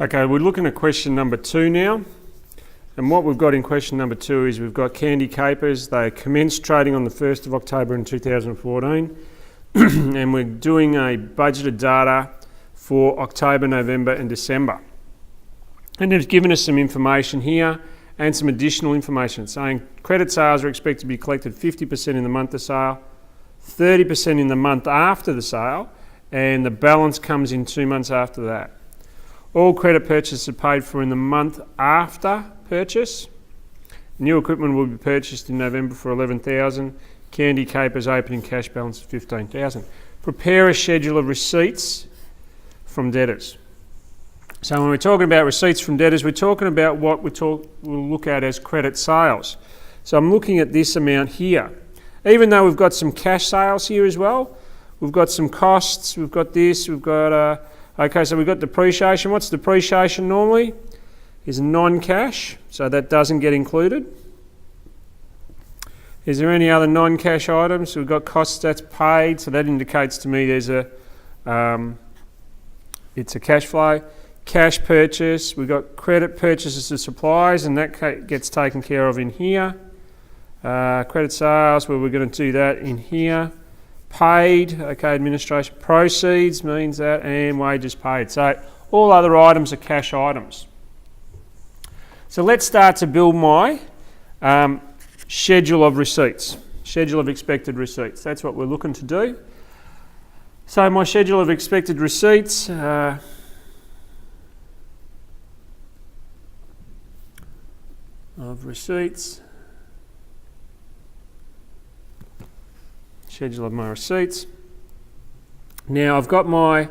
Okay, we're looking at question number 2 now. And what we've got in question number 2 is we've got Candy Capers. They commenced trading on the 1st of October in 2014. And we're doing a budgeted data for October, November and December. And they've given us some information here and some additional information saying credit sales are expected to be collected 50% in the month of sale, 30% in the month after the sale, and the balance comes in 2 months after that. All credit purchases are paid for in the month after purchase. New equipment will be purchased in November for $11,000. Candy Capers opening cash balance of $15,000. Prepare a schedule of receipts from debtors. So when we're talking about receipts from debtors, we're talking about what we'll look at as credit sales. So I'm looking at this amount here. Even though we've got some cash sales here as well, we've got some costs, we've got this, we've got, okay, so we've got depreciation. What's depreciation normally? Is non-cash, so that doesn't get included. Is there any other non-cash items? We've got costs that's paid, so that indicates to me there's it's a cash flow. Cash purchase, we've got credit purchases of supplies, and that gets taken care of in here. Credit sales, well, we're going to do that in here. Paid, okay, administration. Proceeds means that, and wages paid. So all other items are cash items. So let's start to build my schedule of receipts, schedule of expected receipts. That's what we're looking to do. So my schedule of expected receipts, schedule of my receipts. Now I've got my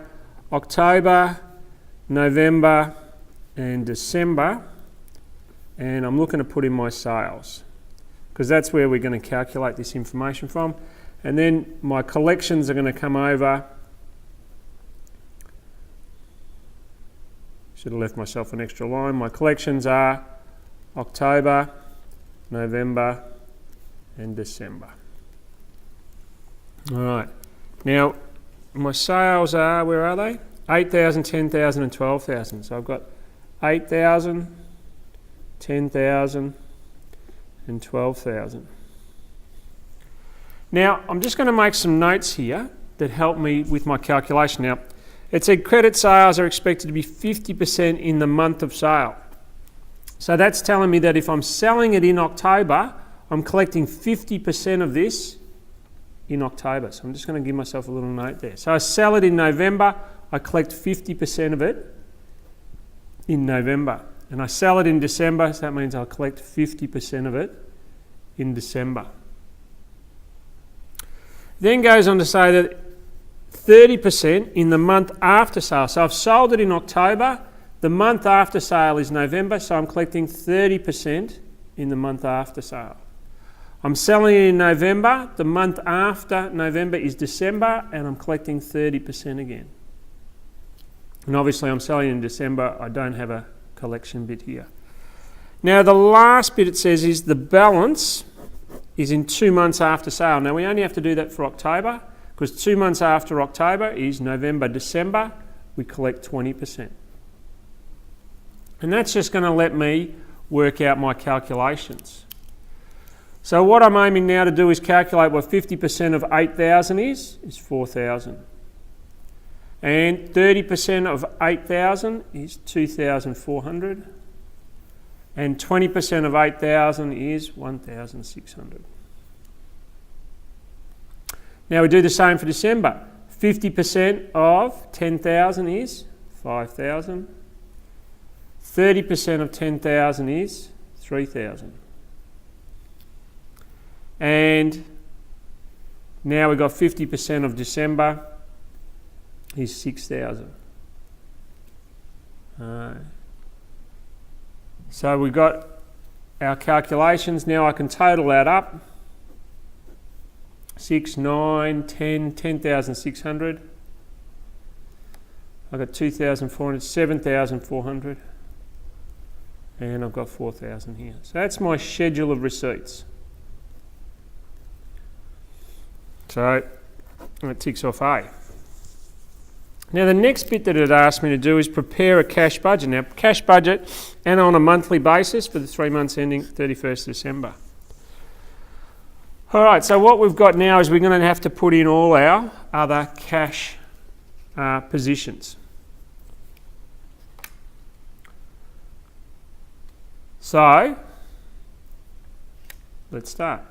October, November and December, and I'm looking to put in my sales because that's where we're going to calculate this information from. And then my collections are going to come over. Should have left myself an extra line. My collections are October, November and December. All right. Now my sales are, where are they? 8,000, 10,000 and 12,000. So I've got 8,000, 10,000 and 12,000. Now I'm just going to make some notes here that help me with my calculation. Now it said credit sales are expected to be 50% in the month of sale. So that's telling me that if I'm selling it in October, I'm collecting 50% of this in October. So I'm just going to give myself a little note there. So I sell it in November, I collect 50% of it in November. And I sell it in December, so that means I'll collect 50% of it in December. Then goes on to say that 30% in the month after sale. So I've sold it in October, the month after sale is November, so I'm collecting 30% in the month after sale. I'm selling it in November, the month after November is December, and I'm collecting 30% again. And obviously I'm selling in December, I don't have a collection bit here. Now the last bit it says is the balance is in 2 months after sale. Now we only have to do that for October, because 2 months after October is November, December, we collect 20%. And that's just going to let me work out my calculations. So what I'm aiming now to do is calculate what 50% of 8,000 is 4,000. And 30% of 8,000 is 2,400. And 20% of 8,000 is 1,600. Now we do the same for December. 50% of 10,000 is 5,000. 30% of 10,000 is 3,000. And now we've got 50% of December is 6,000. So we've got our calculations. Now I can total that up. 6, 9, 10, 10,600. I've got 2,400, 7,400. And I've got 4,000 here. So that's my schedule of receipts. So that ticks off A. Now the next bit that it asked me to do is prepare a cash budget. Now cash budget and on a monthly basis for the 3 months ending 31st December. All right, so what we've got now is we're going to have to put in all our other cash positions. So let's start.